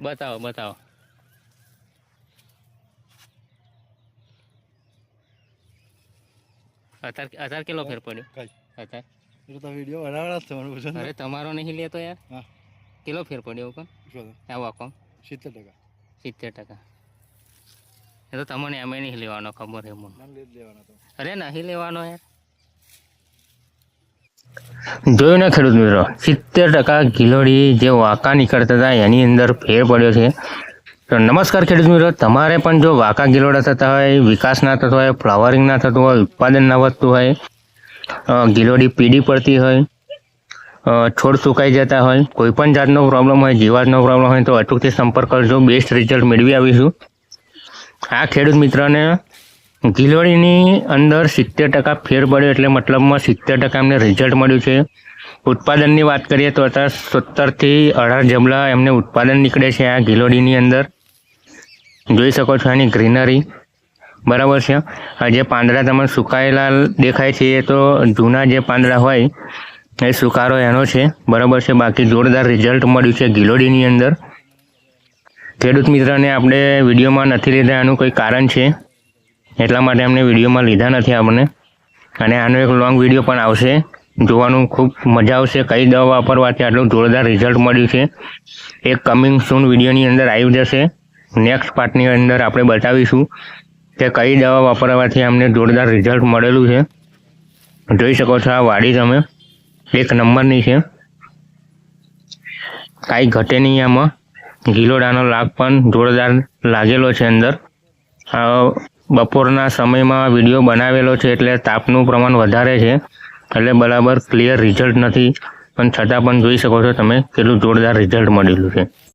બતાવો બતાવો. 18 કિલો ફેર પડ્યો. અત્યારે એ તો વિડીયો બનાવવાનો જ તમારું પૂછો. અરે તમારો નહીં લેતો યાર. હા કિલો ફેર પડ્યો કોણ આવો આખો 70%. 70%. એ તો તમને એમ નહીં લેવાનો ખબર એમ. લેવાનો તો અરે નહીં લેવાનો યાર. જોયું ને ખેડૂત મિત્રો, 70% ગિલોડી જે વાંકા નીકળતા હતા એની અંદર ફેર પડ્યો છે. તો નમસ્કાર ખેડૂત મિત્રો, તમારે પણ જો વાંકા ગિલોડા થતા હોય, વિકાસ ના થતો હોય, ફ્લાવરિંગ ના થતું હોય, ઉત્પાદન ના વધતું હોય, ગિલોડી પીડી પડતી હોય, છોડ સુકાઈ જતા હોય, કોઈ પણ જાતનો પ્રોબ્લેમ હોય, જીવાતનો પ્રોબ્લેમ હોય તો અચૂકથી સંપર્ક કરજો. બેસ્ટ રિઝલ્ટ મેળવી આવીશું. આ ખેડૂત મિત્રને ગિલોડીની અંદર 70% ફેર પડ્યો એટલે મતલબમાં 70% એમને રિઝલ્ટ મળ્યું છે. ઉત્પાદનની વાત કરીએ તો અત્યારે 17 થી 18 જબલા એમને ઉત્પાદન નીકળે છે આ ગિલોડીની અંદર. જોઈ શકો છો એની ગ્રીનરી, બરાબર છે. જે પાંદડા તમને સુકાયેલા દેખાય છે એ તો જૂના જે પાંદડા હોય એ સુકારો એનો છે, બરાબર છે. બાકી જોરદાર રિઝલ્ટ મળ્યું છે ગિલોડીની અંદર. ખેડૂત મિત્રને આપણે વિડીયોમાં નથી લીધા એનું કોઈ કારણ છે, એટલા માટે અમને વિડીયોમાં લીધા નથી આપણે. અને આનો એક લોંગ વિડીયો પણ આવશે, જોવાનું ખૂબ મજા આવશે. કઈ દવા વાપરવાથી આટલું જોરદાર રિઝલ્ટ મળ્યું છે એક કમિંગ સૂન વિડીયોની અંદર આવી જશે. નેક્સ્ટ પાર્ટની અંદર આપણે બતાવીશું કે કઈ દવા વાપરવાથી અમને જોરદાર રિઝલ્ટ મળેલું છે. જોઈ શકો છો આ વાડી તમે એક નંબરની છે, કાંઈ ઘટે નહીં આમાં. ગિલોડાનો લાગ પણ જોરદાર લાગેલો છે અંદર. બપોરના સમયમાં વિડીયો બનાવેલો છે એટલે તાપનું પ્રમાણ વધારે છે એટલે બરાબર ક્લિયર રિઝલ્ટ નથી, પણ છતાં પણ જોઈ શકો છો તમે કેટલું જોરદાર રિઝલ્ટ મળેલું છે.